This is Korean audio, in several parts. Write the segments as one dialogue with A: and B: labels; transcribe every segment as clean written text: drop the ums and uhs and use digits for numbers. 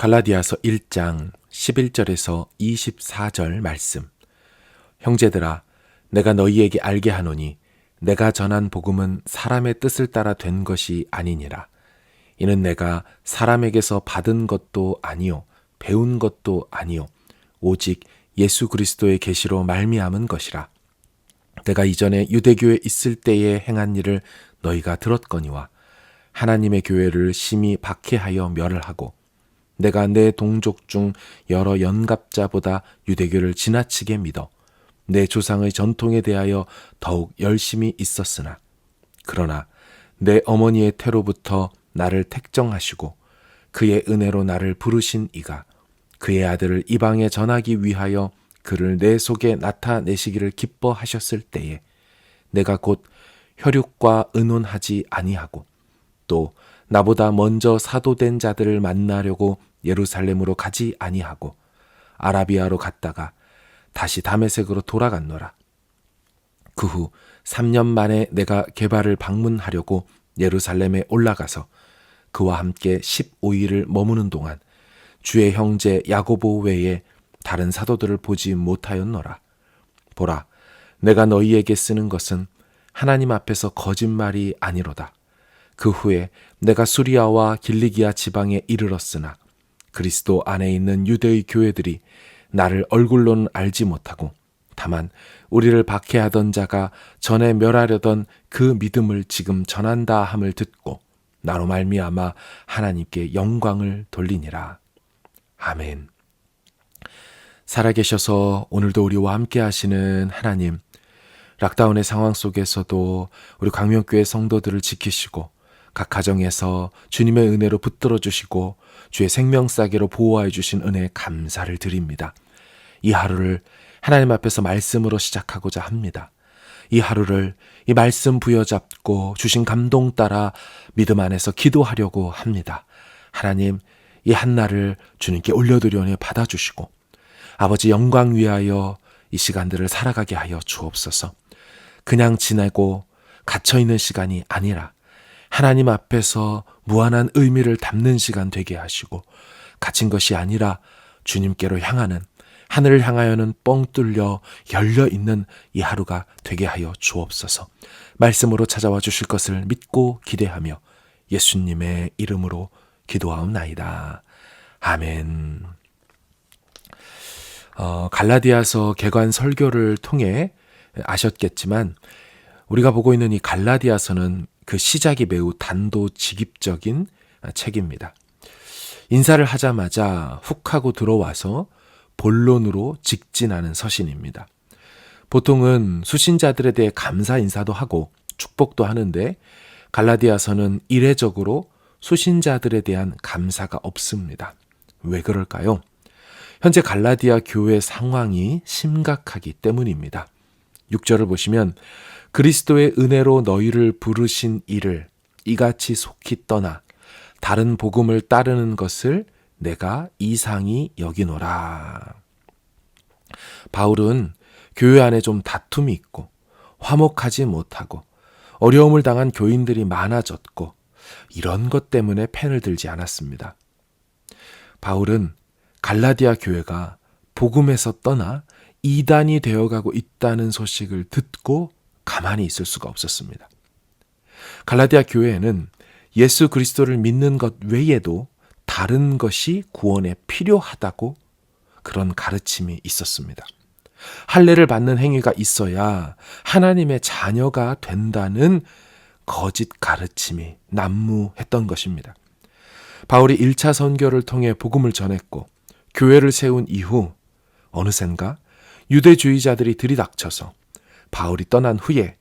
A: 갈라디아서 1장 11절에서 24절 말씀. 형제들아, 내가 너희에게 알게 하노니 내가 전한 복음은 사람의 뜻을 따라 된 것이 아니니라. 이는 내가 사람에게서 받은 것도 아니요 배운 것도 아니요 오직 예수 그리스도의 계시로 말미암은 것이라. 내가 이전에 유대교에 있을 때에 행한 일을 너희가 들었거니와 하나님의 교회를 심히 박해하여 멸하고 내가 내 동족 중 여러 연갑자보다 유대교를 지나치게 믿어 내 조상의 전통에 대하여 더욱 열심히 있었으나 그러나 내 어머니의 태로부터 나를 택정하시고 그의 은혜로 나를 부르신 이가 그의 아들을 이방에 전하기 위하여 그를 내 속에 나타내시기를 기뻐하셨을 때에 내가 곧 혈육과 의논하지 아니하고 또 나보다 먼저 사도된 자들을 만나려고 예루살렘으로 가지 아니하고 아라비아로 갔다가 다시 다메섹으로 돌아갔노라. 그 후 3년 만에 내가 게바를 방문하려고 예루살렘에 올라가서 그와 함께 15일을 머무는 동안 주의 형제 야고보 외에 다른 사도들을 보지 못하였노라. 보라, 내가 너희에게 쓰는 것은 하나님 앞에서 거짓말이 아니로다. 그 후에 내가 수리아와 길리기아 지방에 이르렀으나 그리스도 안에 있는 유대의 교회들이 나를 얼굴로는 알지 못하고 다만 우리를 박해하던 자가 전에 멸하려던 그 믿음을 지금 전한다 함을 듣고 나로 말미암아 하나님께 영광을 돌리니라. 아멘. 살아계셔서 오늘도 우리와 함께 하시는 하나님, 락다운의 상황 속에서도 우리 광명교회 성도들을 지키시고 각 가정에서 주님의 은혜로 붙들어 주시고 주의 생명싸개로 보호하여 주신 은혜에 감사를 드립니다. 이 하루를 하나님 앞에서 말씀으로 시작하고자 합니다. 이 하루를 이 말씀 부여잡고 주신 감동 따라 믿음 안에서 기도하려고 합니다. 하나님, 이 한날을 주님께 올려드려니 받아주시고 아버지 영광 위하여 이 시간들을 살아가게 하여 주옵소서. 그냥 지내고 갇혀있는 시간이 아니라 하나님 앞에서 무한한 의미를 담는 시간 되게 하시고 갇힌 것이 아니라 주님께로 향하는, 하늘을 향하여는 뻥 뚫려 열려있는 이 하루가 되게 하여 주옵소서. 말씀으로 찾아와 주실 것을 믿고 기대하며 예수님의 이름으로 기도하옵나이다. 아멘. 갈라디아서 개관 설교를 통해 아셨겠지만 우리가 보고 있는 이 갈라디아서는 그 시작이 매우 단도직입적인 책입니다. 인사를 하자마자 훅 하고 들어와서 본론으로 직진하는 서신입니다. 보통은 수신자들에 대해 감사 인사도 하고 축복도 하는데 갈라디아서는 이례적으로 수신자들에 대한 감사가 없습니다. 왜 그럴까요? 현재 갈라디아 교회 상황이 심각하기 때문입니다. 6절을 보시면 그리스도의 은혜로 너희를 부르신 이를 이같이 속히 떠나 다른 복음을 따르는 것을 내가 이상히 여기노라. 바울은 교회 안에 좀 다툼이 있고 화목하지 못하고 어려움을 당한 교인들이 많아졌고 이런 것 때문에 펜을 들지 않았습니다. 바울은 갈라디아 교회가 복음에서 떠나 이단이 되어가고 있다는 소식을 듣고 가만히 있을 수가 없었습니다. 갈라디아 교회에는 예수 그리스도를 믿는 것 외에도 다른 것이 구원에 필요하다고 그런 가르침이 있었습니다. 할례를 받는 행위가 있어야 하나님의 자녀가 된다는 거짓 가르침이 난무했던 것입니다. 바울이 1차 선교를 통해 복음을 전했고 교회를 세운 이후 어느샌가 유대주의자들이 들이닥쳐서 바울이 떠난 후에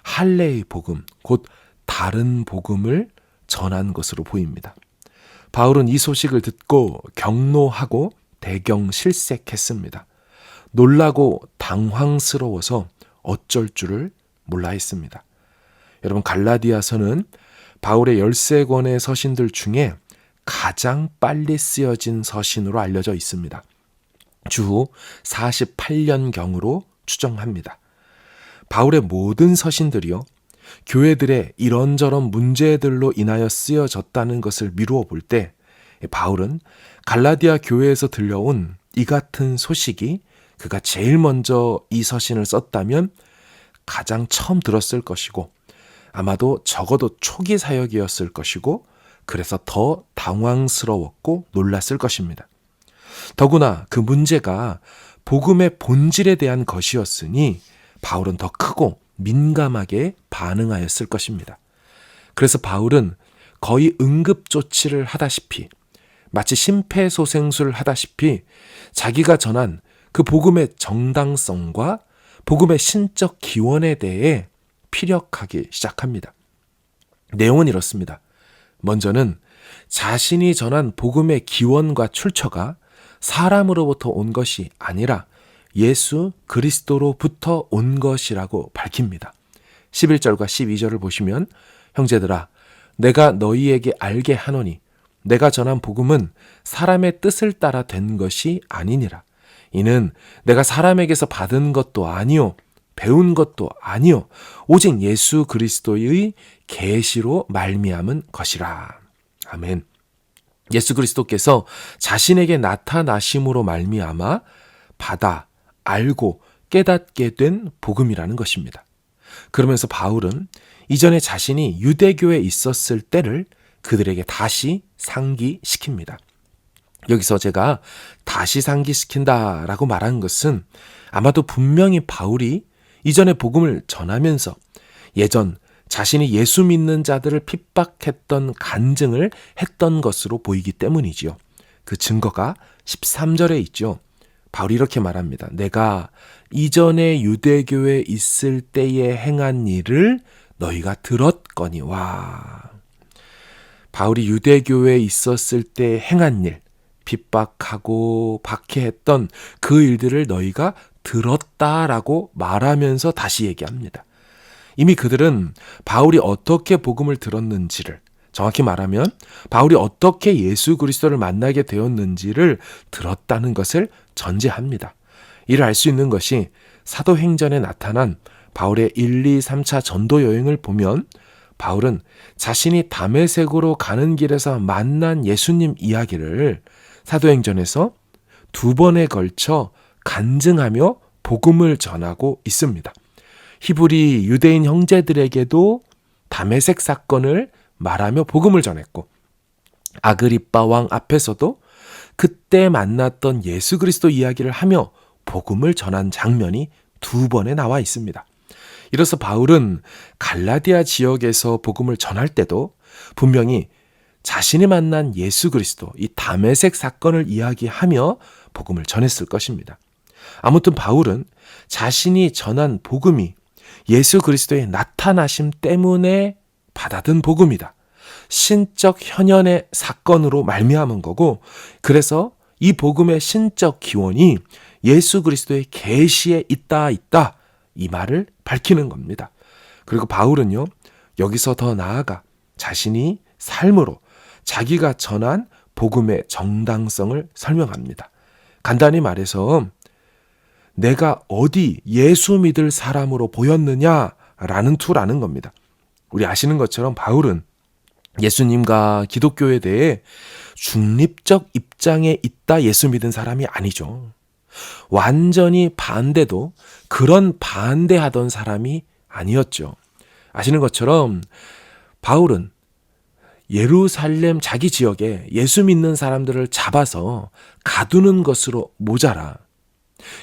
A: 할례의 복음, 곧 다른 복음을 전한 것으로 보입니다. 바울은 이 소식을 듣고 격노하고 대경실색했습니다. 놀라고 당황스러워서 어쩔 줄을 몰라 했습니다. 여러분, 갈라디아서는 바울의 13권의 서신들 중에 가장 빨리 쓰여진 서신으로 알려져 있습니다. 주후 48년경으로 추정합니다. 바울의 모든 서신들이요, 교회들의 이런저런 문제들로 인하여 쓰여졌다는 것을 미루어 볼 때 바울은 갈라디아 교회에서 들려온 이 같은 소식이 그가 제일 먼저 이 서신을 썼다면 가장 처음 들었을 것이고, 아마도 적어도 초기 사역이었을 것이고, 그래서 더 당황스러웠고 놀랐을 것입니다. 더구나 그 문제가 복음의 본질에 대한 것이었으니 바울은 더 크고 민감하게 반응하였을 것입니다. 그래서 바울은 거의 응급조치를 하다시피, 마치 심폐소생술을 하다시피 자기가 전한 그 복음의 정당성과 복음의 신적 기원에 대해 피력하기 시작합니다. 내용은 이렇습니다. 먼저는 자신이 전한 복음의 기원과 출처가 사람으로부터 온 것이 아니라 예수 그리스도로부터 온 것이라고 밝힙니다. 11절과 12절을 보시면, 형제들아 내가 너희에게 알게 하노니 내가 전한 복음은 사람의 뜻을 따라 된 것이 아니니라. 이는 내가 사람에게서 받은 것도 아니요 배운 것도 아니요 오직 예수 그리스도의 계시로 말미암은 것이라. 아멘. 예수 그리스도께서 자신에게 나타나심으로 말미암아 받아 알고 깨닫게 된 복음이라는 것입니다. 그러면서 바울은 이전에 자신이 유대교에 있었을 때를 그들에게 다시 상기시킵니다. 여기서 제가 다시 상기시킨다라고 말한 것은 아마도 분명히 바울이 이전에 복음을 전하면서 예전 자신이 예수 믿는 자들을 핍박했던 간증을 했던 것으로 보이기 때문이지요. 그 증거가 13절에 있죠. 바울이 이렇게 말합니다. 내가 이전에 유대교에 있을 때에 행한 일을 너희가 들었거니와. 바울이 유대교에 있었을 때 행한 일, 핍박하고 박해했던 그 일들을 너희가 들었다라고 말하면서 다시 얘기합니다. 이미 그들은 바울이 어떻게 복음을 들었는지를, 정확히 말하면 바울이 어떻게 예수 그리스도를 만나게 되었는지를 들었다는 것을 전제합니다. 이를 알 수 있는 것이 사도행전에 나타난 바울의 1, 2, 3차 전도 여행을 보면 바울은 자신이 다메섹으로 가는 길에서 만난 예수님 이야기를 사도행전에서 2번에 걸쳐 간증하며 복음을 전하고 있습니다. 히브리 유대인 형제들에게도 다메섹 사건을 말하며 복음을 전했고, 아그리빠 왕 앞에서도 그때 만났던 예수 그리스도 이야기를 하며 복음을 전한 장면이 2번에 나와 있습니다. 이로써 바울은 갈라디아 지역에서 복음을 전할 때도 분명히 자신이 만난 예수 그리스도, 이 다메섹 사건을 이야기하며 복음을 전했을 것입니다. 아무튼 바울은 자신이 전한 복음이 예수 그리스도의 나타나심 때문에 받아든 복음이다. 신적 현현의 사건으로 말미암은 거고, 그래서 이 복음의 신적 기원이 예수 그리스도의 계시에 있다 이 말을 밝히는 겁니다. 그리고 바울은요, 여기서 더 나아가 자신이 삶으로 자기가 전한 복음의 정당성을 설명합니다. 간단히 말해서 내가 어디 예수 믿을 사람으로 보였느냐라는 투라는 겁니다. 우리 아시는 것처럼 바울은 예수님과 기독교에 대해 중립적 입장에 있다 예수 믿은 사람이 아니죠. 완전히 반대도 그런 반대하던 사람이 아니었죠. 아시는 것처럼 바울은 예루살렘 자기 지역에 예수 믿는 사람들을 잡아서 가두는 것으로 모자라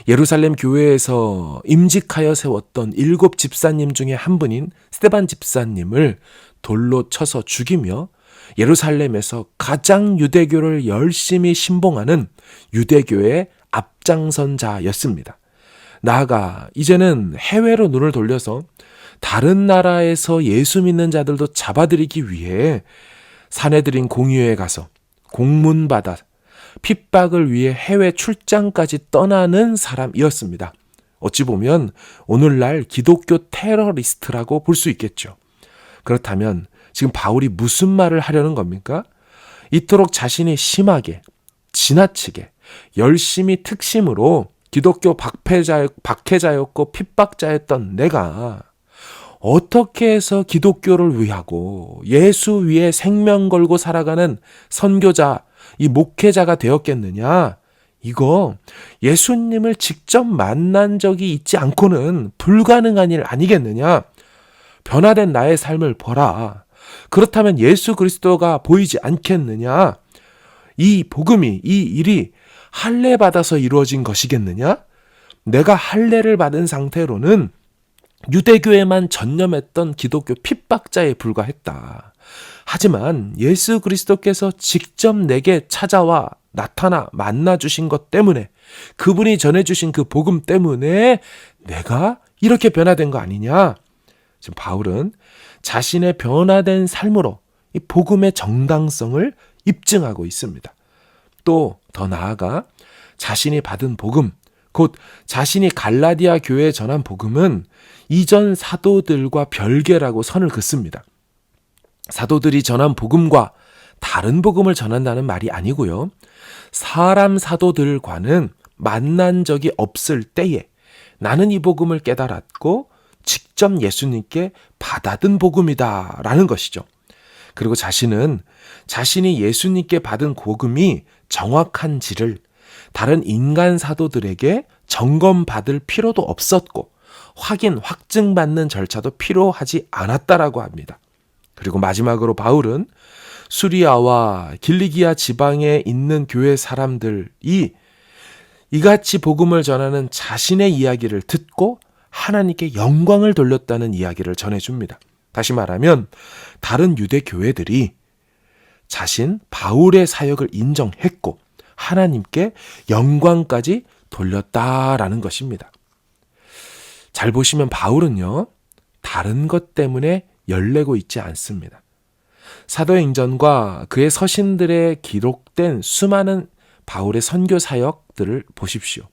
A: 예루살렘 교회에서 임직하여 세웠던 7 집사님 중에 한 분인 스데반 집사님을 돌로 쳐서 죽이며 예루살렘에서 가장 유대교를 열심히 신봉하는 유대교의 앞장선자였습니다. 나아가 이제는 해외로 눈을 돌려서 다른 나라에서 예수 믿는 자들도 잡아들이기 위해 사내들인 공유에 가서 공문받아 핍박을 위해 해외 출장까지 떠나는 사람이었습니다. 어찌 보면 오늘날 기독교 테러리스트라고 볼 수 있겠죠. 그렇다면 지금 바울이 무슨 말을 하려는 겁니까? 이토록 자신이 심하게, 지나치게, 열심히 특심으로 기독교 박해자였고 핍박자였던 내가 어떻게 해서 기독교를 위하고 예수 위에 생명 걸고 살아가는 선교자, 이 목회자가 되었겠느냐? 이거 예수님을 직접 만난 적이 있지 않고는 불가능한 일 아니겠느냐? 변화된 나의 삶을 보라. 그렇다면 예수 그리스도가 보이지 않겠느냐? 이 복음이, 이 일이 할례 받아서 이루어진 것이겠느냐? 내가 할례를 받은 상태로는 유대교에만 전념했던 기독교 핍박자에 불과했다. 하지만 예수 그리스도께서 직접 내게 찾아와 나타나 만나주신 것 때문에, 그분이 전해주신 그 복음 때문에 내가 이렇게 변화된 거 아니냐? 지금 바울은 자신의 변화된 삶으로 이 복음의 정당성을 입증하고 있습니다. 또 더 나아가 자신이 받은 복음, 곧 자신이 갈라디아 교회에 전한 복음은 이전 사도들과 별개라고 선을 긋습니다. 사도들이 전한 복음과 다른 복음을 전한다는 말이 아니고요. 사람 사도들과는 만난 적이 없을 때에 나는 이 복음을 깨달았고 직접 예수님께 받아든 복음이다 라는 것이죠. 그리고 자신은 자신이 예수님께 받은 복음이 정확한지를 다른 인간 사도들에게 점검받을 필요도 없었고 확증받는 절차도 필요하지 않았다라고 합니다. 그리고 마지막으로 바울은 수리아와 길리기아 지방에 있는 교회 사람들이 이같이 복음을 전하는 자신의 이야기를 듣고 하나님께 영광을 돌렸다는 이야기를 전해줍니다. 다시 말하면 다른 유대 교회들이 자신 바울의 사역을 인정했고 하나님께 영광까지 돌렸다라는 것입니다. 잘 보시면 바울은요, 다른 것 때문에 열내고 있지 않습니다. 사도행전과 그의 서신들에 기록된 수많은 바울의 선교 사역들을 보십시오.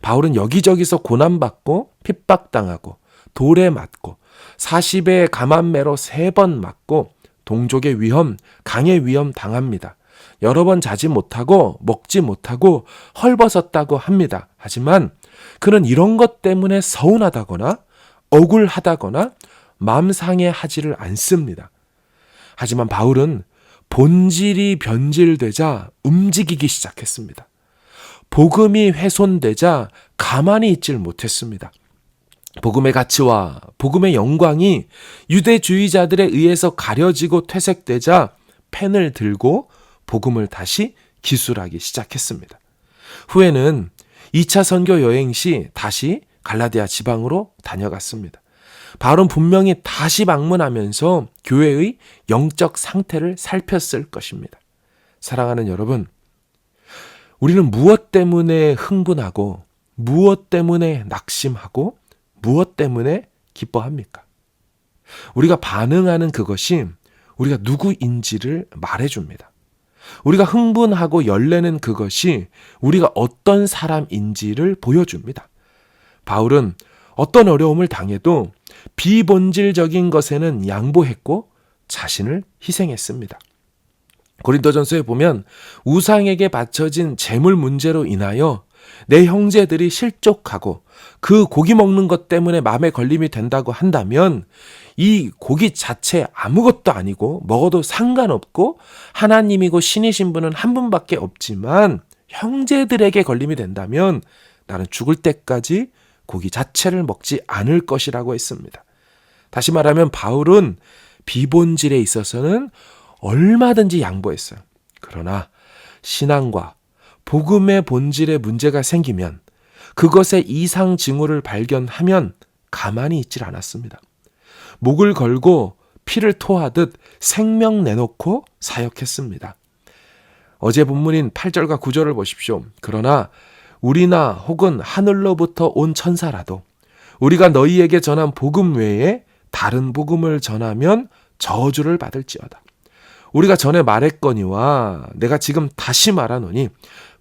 A: 바울은 여기저기서 고난받고 핍박당하고 돌에 맞고 40의 감암매로 3번 맞고 동족의 위험, 강의 위험 당합니다. 여러 번 자지 못하고 먹지 못하고 헐벗었다고 합니다. 하지만 그는 이런 것 때문에 서운하다거나 억울하다거나 마음 상해하지를 않습니다. 하지만 바울은 본질이 변질되자 움직이기 시작했습니다. 복음이 훼손되자 가만히 있질 못했습니다. 복음의 가치와 복음의 영광이 유대주의자들에 의해서 가려지고 퇴색되자 펜을 들고 복음을 다시 기술하기 시작했습니다. 후에는 2차 선교 여행 시 다시 갈라디아 지방으로 다녀갔습니다. 바울은 분명히 다시 방문하면서 교회의 영적 상태를 살폈을 것입니다. 사랑하는 여러분, 우리는 무엇 때문에 흥분하고 무엇 때문에 낙심하고 무엇 때문에 기뻐합니까? 우리가 반응하는 그것이 우리가 누구인지를 말해줍니다. 우리가 흥분하고 열내는 그것이 우리가 어떤 사람인지를 보여줍니다. 바울은 어떤 어려움을 당해도 비본질적인 것에는 양보했고 자신을 희생했습니다. 고린도전서에 보면 우상에게 바쳐진 제물 문제로 인하여 내 형제들이 실족하고 그 고기 먹는 것 때문에 마음에 걸림이 된다고 한다면 이 고기 자체 아무것도 아니고 먹어도 상관없고 하나님이고 신이신 분은 한 분밖에 없지만 형제들에게 걸림이 된다면 나는 죽을 때까지 고기 자체를 먹지 않을 것이라고 했습니다. 다시 말하면 바울은 비본질에 있어서는 얼마든지 양보했어요. 그러나 신앙과 복음의 본질에 문제가 생기면 그것의 이상 징후를 발견하면 가만히 있질 않았습니다. 목을 걸고 피를 토하듯 생명 내놓고 사역했습니다. 어제 본문인 8절과 9절을 보십시오. 그러나 우리나 혹은 하늘로부터 온 천사라도 우리가 너희에게 전한 복음 외에 다른 복음을 전하면 저주를 받을지어다. 우리가 전에 말했거니와 내가 지금 다시 말하노니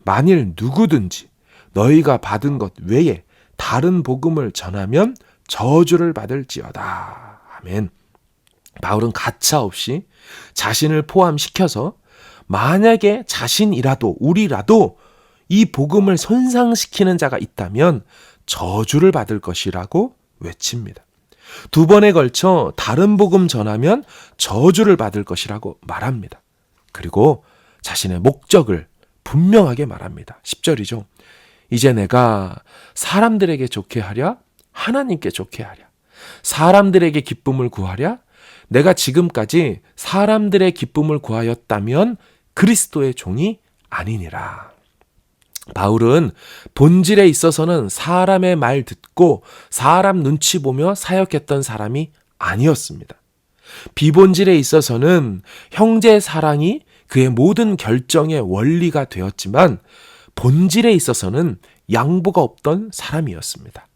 A: 만일 누구든지 너희가 받은 것 외에 다른 복음을 전하면 저주를 받을지어다. 아멘. 바울은 가차없이 자신을 포함시켜서 만약에 자신이라도 우리라도 이 복음을 손상시키는 자가 있다면 저주를 받을 것이라고 외칩니다. 2번에 걸쳐 다른 복음 전하면 저주를 받을 것이라고 말합니다. 그리고 자신의 목적을 분명하게 말합니다. 10절이죠. 이제 내가 사람들에게 좋게 하랴? 하나님께 좋게 하랴? 사람들에게 기쁨을 구하랴? 내가 지금까지 사람들의 기쁨을 구하였다면 그리스도의 종이 아니니라. 바울은 본질에 있어서는 사람의 말 듣고 사람 눈치 보며 사역했던 사람이 아니었습니다. 비본질에 있어서는 형제 사랑이 그의 모든 결정의 원리가 되었지만 본질에 있어서는 양보가 없던 사람이었습니다.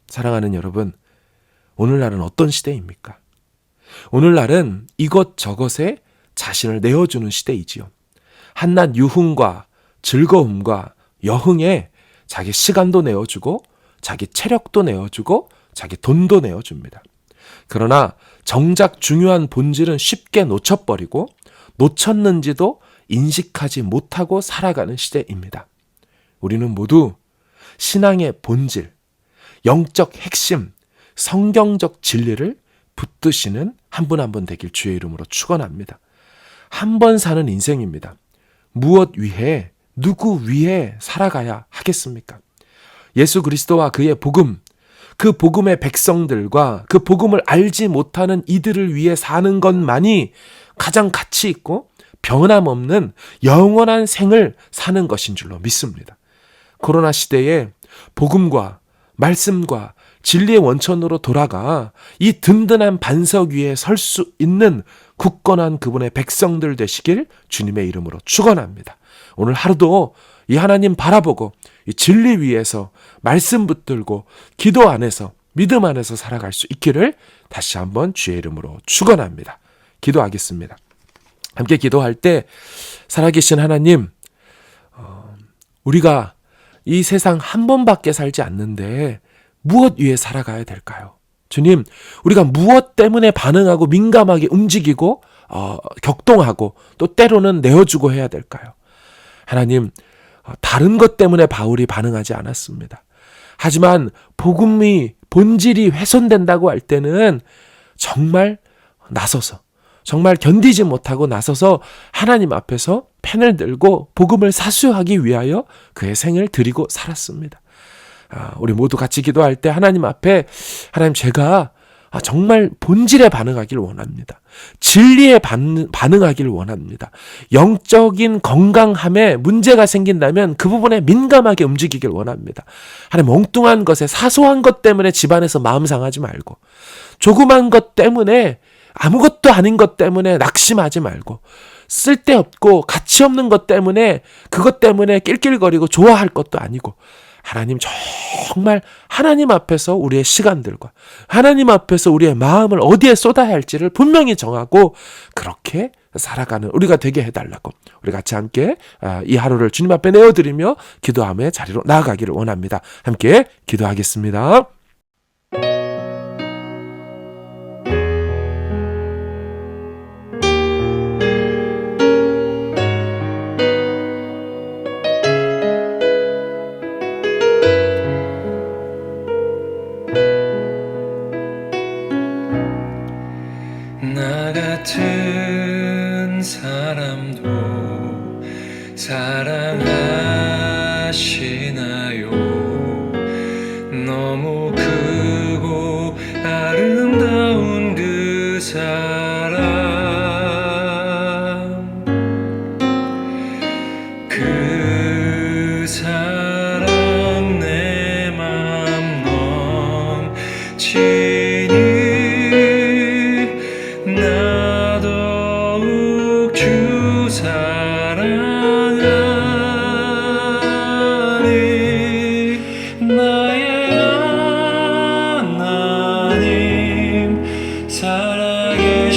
A: 사랑하는 여러분, 오늘날은 어떤 시대입니까? 오늘날은 이것저것에 자신을 내어주는 시대이지요. 한낱 유흥과 즐거움과 여흥에 자기 시간도 내어주고 자기 체력도 내어주고 자기 돈도 내어줍니다. 그러나 정작 중요한 본질은 쉽게 놓쳐버리고 놓쳤는지도 인식하지 못하고 살아가는 시대입니다. 우리는 모두 신앙의 본질, 영적 핵심, 성경적 진리를 붙드시는 한 분 한 분 되길 주의 이름으로 축원합니다. 한 번 사는 인생입니다. 무엇 위해, 누구 위해 살아가야 하겠습니까? 예수 그리스도와 그의 복음, 그 복음의 백성들과 그 복음을 알지 못하는 이들을 위해 사는 것만이 가장 가치 있고 변함없는 영원한 생을 사는 것인 줄로 믿습니다. 코로나 시대에 복음과 말씀과 진리의 원천으로 돌아가 이 든든한 반석 위에 설 수 있는 굳건한 그분의 백성들 되시길 주님의 이름으로 축원합니다. 오늘 하루도 이 하나님 바라보고 이 진리 위에서 말씀 붙들고 기도 안에서 믿음 안에서 살아갈 수 있기를 다시 한번 주의 이름으로 축원합니다. 기도하겠습니다. 함께 기도할 때 살아계신 하나님, 우리가 이 세상 한 번밖에 살지 않는데 무엇 위에 살아가야 될까요? 주님, 우리가 무엇 때문에 반응하고 민감하게 움직이고 격동하고 또 때로는 내어주고 해야 될까요? 하나님, 다른 것 때문에 바울이 반응하지 않았습니다. 하지만 복음이 본질이 훼손된다고 할 때는 정말 나서서, 정말 견디지 못하고 나서서 하나님 앞에서 펜을 들고 복음을 사수하기 위하여 그의 생을 드리고 살았습니다. 우리 모두 같이 기도할 때 하나님 앞에, 하나님, 제가 정말 본질에 반응하기를 원합니다. 진리에 반응하기를 원합니다. 영적인 건강함에 문제가 생긴다면 그 부분에 민감하게 움직이길 원합니다. 하나님, 엉뚱한 것에 사소한 것 때문에 집안에서 마음 상하지 말고, 조그만 것 때문에, 아무것도 아닌 것 때문에 낙심하지 말고, 쓸데없고 가치 없는 것 때문에, 그것 때문에 낄낄거리고 좋아할 것도 아니고, 하나님, 정말 하나님 앞에서 우리의 시간들과 하나님 앞에서 우리의 마음을 어디에 쏟아야 할지를 분명히 정하고 그렇게 살아가는 우리가 되게 해달라고 우리 같이 함께 이 하루를 주님 앞에 내어드리며 기도함의 자리로 나아가기를 원합니다. 함께 기도하겠습니다.
B: 나 같은 사람도 사랑하시나요? 너무 크고 아름다운 그 사랑, 그 사랑 내 맘 넘치니 나 더욱 주 사랑하니 나의 하나님 사랑해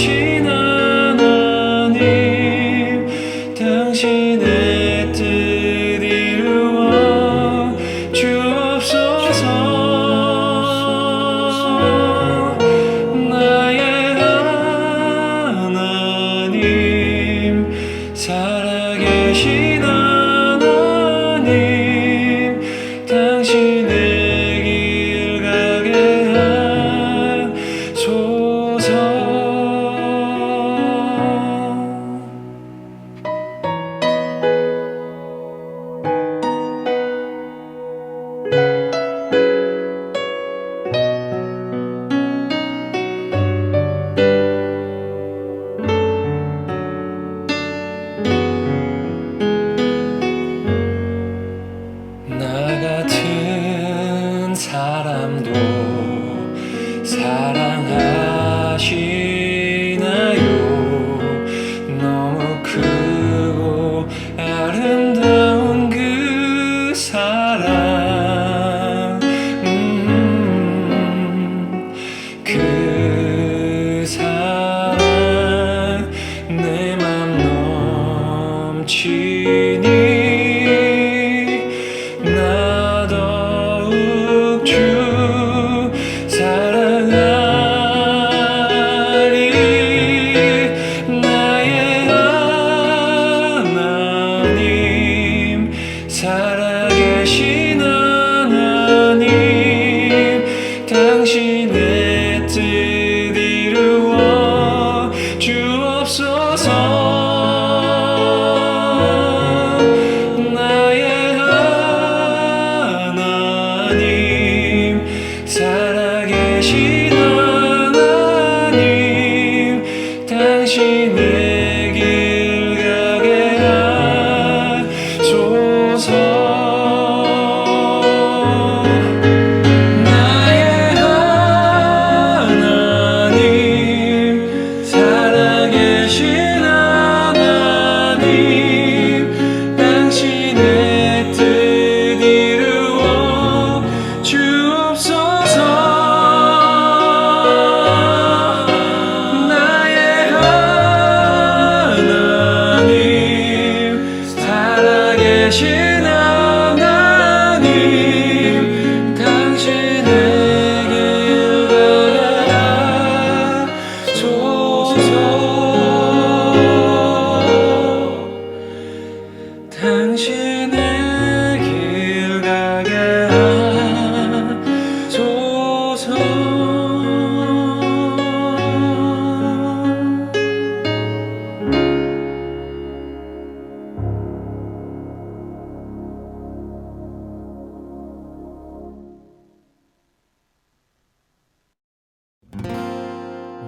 B: 아름다운 그 사랑 그 사랑 내 맘 넘치니 나 더욱 주 사랑하리 나의 하나님 살아계신 하나님 당신의 뜻 이루어 주옵소서 나의 하나님 살아계신 하나님 당신의 길 가게 하소서 나의 하나님 살아계신 하나님 당신의 뜻 이루어 주옵소서 나의 하나님 살아계신 하나님 당신의 길 가게 하소서 당신의 길 가게 하소서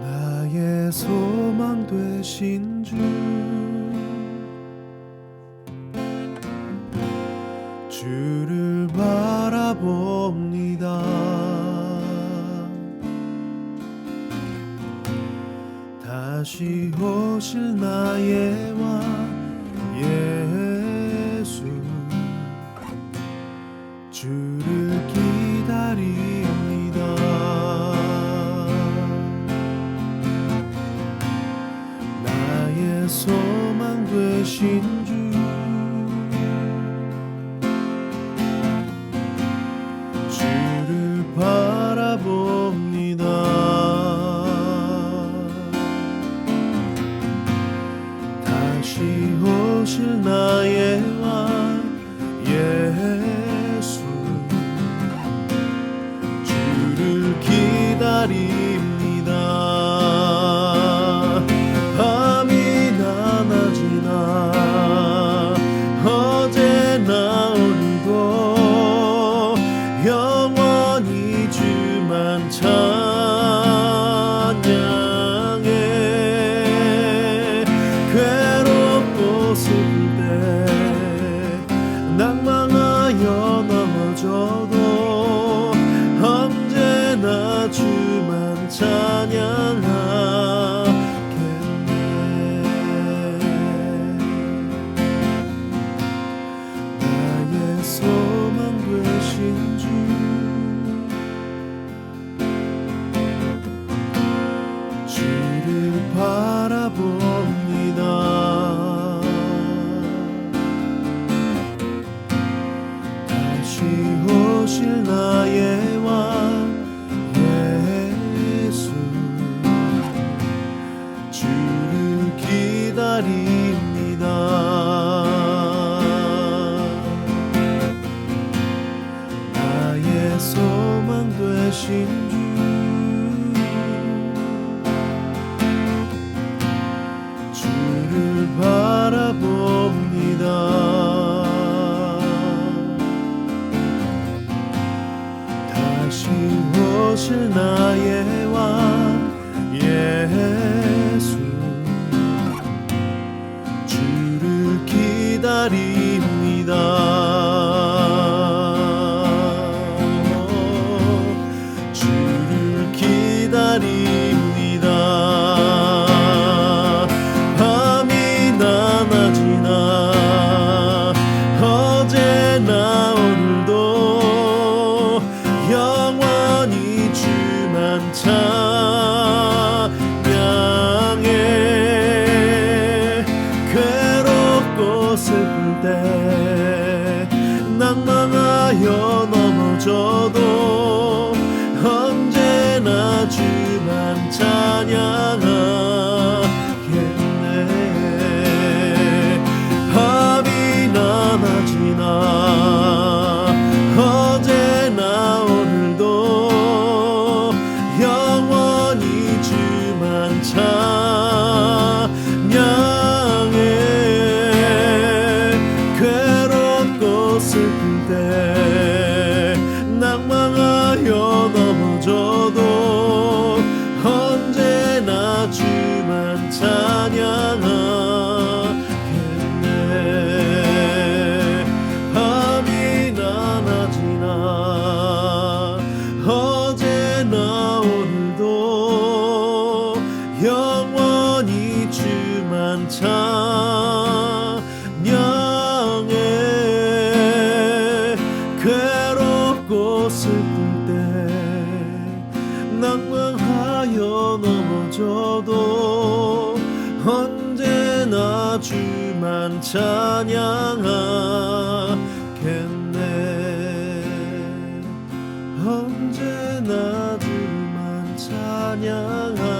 C: 나의 소망 되신 주 주를 바라봅니다 다시 오실 나의 왕 예수 주를 기다립니다 나의 소망 되신 주 주를 바라봅니다 다시 오실 나의 왕 예수 주를 기다립니다 밤이나 낮이나 어제나 오늘도 영원히 주만 찬양해 괴롭고 슬플 때 낭망하여 넘어져도 언제나 주만 찬양하겠네 나의 소망 되신 주 주를 바라봅니다 다시 오실 나의 왕 예수 주를 기다립니다 나의 소망 되신 주 주를 바라봅니다 다시 오실 나의 왕 예수 주를 기다립니다 주를 기다립니다 밤이나 낮이나 넘어져도 언제나 주만 찬양하겠네. 밤이나 낮이나 어제나 오늘도 영원히 주만 찬양해. 괴롭고 슬플 때 낭망하여 넘어져도 언제나 주만 찬양하겠네. 밤이나 낮이나 어제나 오늘도 영원히 주만 찬양해. 괴롭고 슬플 때 낭망하여 넘어져도 언제나 주만 찬양하겠네. 언제나 주만 찬양하겠네.